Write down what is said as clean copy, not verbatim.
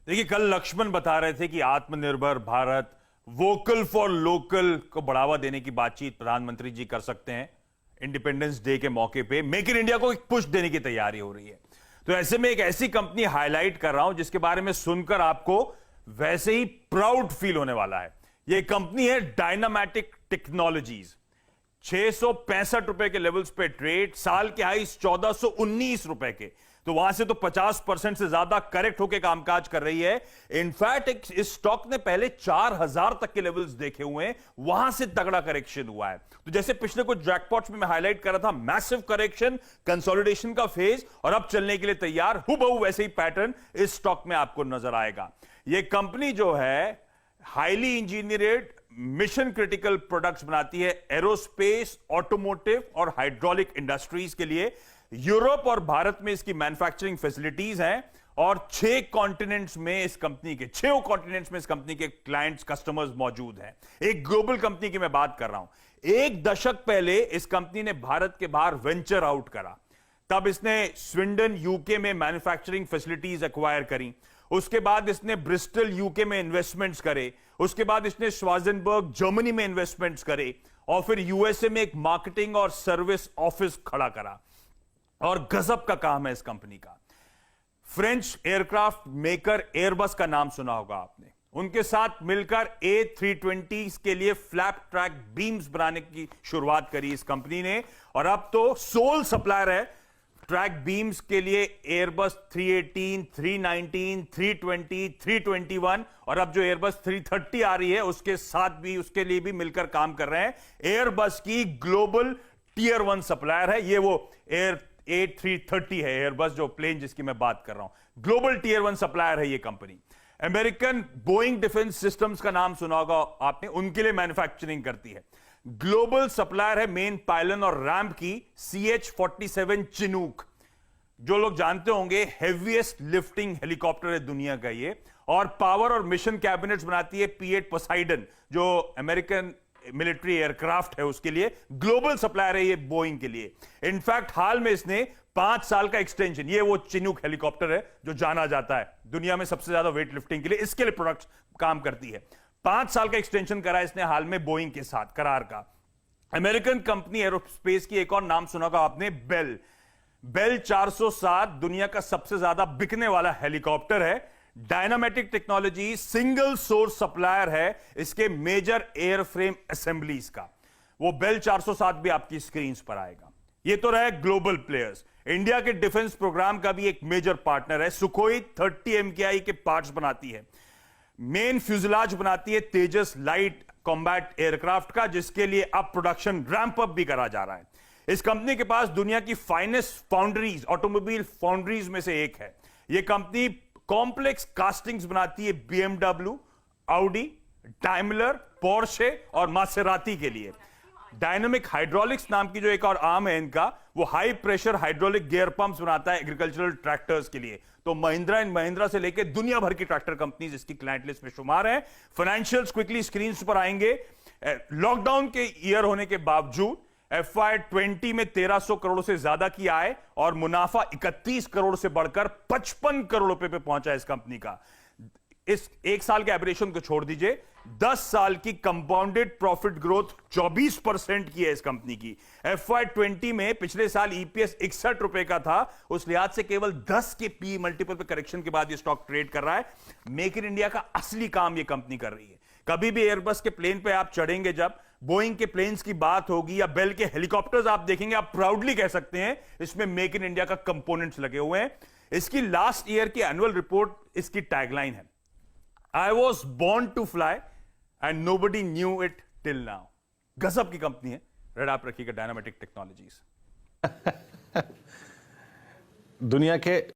देखिए, कल लक्ष्मण बता रहे थे कि आत्मनिर्भर भारत, वोकल फॉर लोकल को बढ़ावा देने की बातचीत प्रधानमंत्री जी कर सकते हैं। इंडिपेंडेंस डे के मौके पे मेक इन इंडिया को एक पुश देने की तैयारी हो रही है। तो ऐसे में एक ऐसी कंपनी हाईलाइट कर रहा हूं जिसके बारे में सुनकर आपको वैसे ही प्राउड फील होने वाला है। यह कंपनी है डायनामैटिक टेक्नोलॉजीज। 665 रुपए के लेवल्स पे ट्रेड, साल के हाईस 1419 रुपए के, तो वहां से तो 50% से ज्यादा करेक्ट होकर कामकाज कर रही है। इनफैक्ट इस स्टॉक ने पहले 4000 तक के लेवल्स देखे हुए हैं, वहां से तगड़ा करेक्शन हुआ है। तो जैसे पिछले कुछ जैकपॉट्स में मैं हाईलाइट कर रहा था, मैसिव करेक्शन, कंसोलिडेशन का फेज, और अब चलने के लिए तैयार, हुबहू वैसे ही पैटर्न इस स्टॉक में आपको नजर आएगा। यह कंपनी जो है highly engineered mission critical products बनाती है एरोस्पेस, ऑटोमोटिव और हाइड्रोलिक इंडस्ट्रीज के लिए। यूरोप और भारत में इसकी मैन्युफैक्चरिंग फैसिलिटीज हैं और 6 कॉन्टिनेंट्स में इस कंपनी के 6 कॉन्टिनेंट्स में इस कंपनी के क्लाइंट्स, कस्टमर्स मौजूद हैं। एक ग्लोबल कंपनी की मैं बात कर रहा हूं। एक दशक पहले इस कंपनी ने भारत के बाहर वेंचर आउट करा। तब इसने स्विंडन यूके में मैन्युफैक्चरिंग फैसिलिटीज एक्वायर करी। उसके बाद इसने ब्रिस्टल यूके में इन्वेस्टमेंट्स करे। उसके बाद इसने श्वाजेनबर्ग जर्मनी में इन्वेस्टमेंट्स करे और फिर यूएसए में एक मार्केटिंग और सर्विस ऑफिस खड़ा करा। और गजब का काम है इस कंपनी का। फ्रेंच एयरक्राफ्ट मेकर एयरबस का नाम सुना होगा आपने। उनके साथ मिलकर A320 के लिए फ्लैप ट्रैक बीम्स बनाने की शुरुआत करी इस कंपनी ने, और अब तो सोल सप्लायर है ट्रैक बीम्स के लिए एयरबस 318, 319, 320, 321, और अब जो एयरबस 330 आ रही है उसके साथ भी, उसके लिए भी मिलकर काम कर रहे हैं। एयरबस की ग्लोबल टियर 1 सप्लायर है। ये वो A330 है, एयरबस जो प्लेन जिसकी मैं बात कर रहा हूं, ग्लोबल टियर 1 सप्लायर है ये company. American Boeing defence systems का नाम सुना होगा आपने, उनके लिए मैन्युफैक्चरिंग करती है। ग्लोबल सप्लायर है मेन पायलन और रैंप की CH-47 चिनूक। जो लोग जानते होंगे हेवीएस्ट लिफ्टिंग हेलीकॉप्टर है दुनिया का ये, और पावर और मिशन कैबिनेट्स बनाती है P-8 पोसाइडन, जो अमेरिकन मिलिट्री एयरक्राफ्ट है उसके लिए। ग्लोबल सप्लायर है ये बोइंग के लिए। इनफैक्ट हाल में इसने 5 साल का एक्सटेंशन, ये वो चिनूक हेलीकॉप्टर है जो जाना जाता है दुनिया में सबसे ज्यादा वेट लिफ्टिंग के लिए, इसके लिए प्रोडक्ट्स काम करती है। 5 साल का एक्सटेंशन करा इसने हाल में बोइंग के साथ करार का। अमेरिकन कंपनी एरोस्पेस की एक और नाम सुना होगा आपने, बेल 407 दुनिया का सबसे ज्यादा बिकने वाला हेलीकॉप्टर है। डायनामेटिक टेक्नोलॉजी सिंगल सोर्स सप्लायर है इसके मेजर एयरफ्रेम असेंबलीज का। वो बेल 407 भी आपकी स्क्रीन पर आएगा। ये तो रहे ग्लोबल प्लेयर्स। इंडिया के डिफेंस प्रोग्राम का भी एक मेजर पार्टनर है। सुखोई 30 MKI के पार्ट्स बनाती है। मेन फ्यूजलाज बनाती है तेजस लाइट कॉम्बैट एयरक्राफ्ट का, जिसके लिए अब प्रोडक्शन रैंप अप भी करा जा रहा है। इस कंपनी के पास दुनिया की फाइनेस्ट फाउंड्रीज, ऑटोमोबाइल फाउंड्रीज में से एक है। यह कंपनी कॉम्प्लेक्स कास्टिंग्स बनाती है BMW, Audi, Daimler, Porsche और मासेराती के लिए। डायनामिक हाइड्रोलिक्स नाम की जो एक और आर्म है इनका, वो high pressure hydraulic gear pumps बनाता है एग्रीकल्चरल ट्रैक्टर्स के लिए। तो महिंद्रा एंड महिंद्रा से लेकर दुनिया भर की ट्रैक्टर कंपनीज इसकी क्लाइंट लिस्ट में शुमार है। फाइनेंशियल्स क्विकली स्क्रीन पर आएंगे। लॉकडाउन के ईयर होने के बावजूद FY20 में 1300 करोड़ से ज्यादा की आय और मुनाफा 31 करोड़ से बढ़कर 55 करोड़ रुपए पे पहुंचा इस कंपनी का। इस एक साल के एवरेशन को छोड़ दीजिए, 10 साल की कंपाउंडेड प्रॉफिट ग्रोथ 24% की है इस कंपनी की। FY20 में पिछले साल EPS 61 रुपए का था, उस लिहाज से केवल 10 के PE मल्टीपल पे करेक्शन के बाद ये स्टॉक ट्रेड कर रहा है। मेक इन इंडिया का असली काम ये कंपनी कर रही है। कभी भी एयरबस के प्लेन पे आप चढ़ेंगे, जब बोइंग के प्लेन्स की बात होगी या बेल के हेलीकॉप्टर्स आप देखेंगे, आप प्राउडली कह सकते हैं इसमें मेक इन इंडिया का कंपोनेंट्स लगे हुए हैं। इसकी लास्ट ईयर की एनुअल रिपोर्ट इसकी टैगलाइन है, I was born to fly and nobody knew it till now। गजब की कंपनी है। रेड आप रखिएगा डायनामेटिक टेक्नोलॉजीज। दुनिया के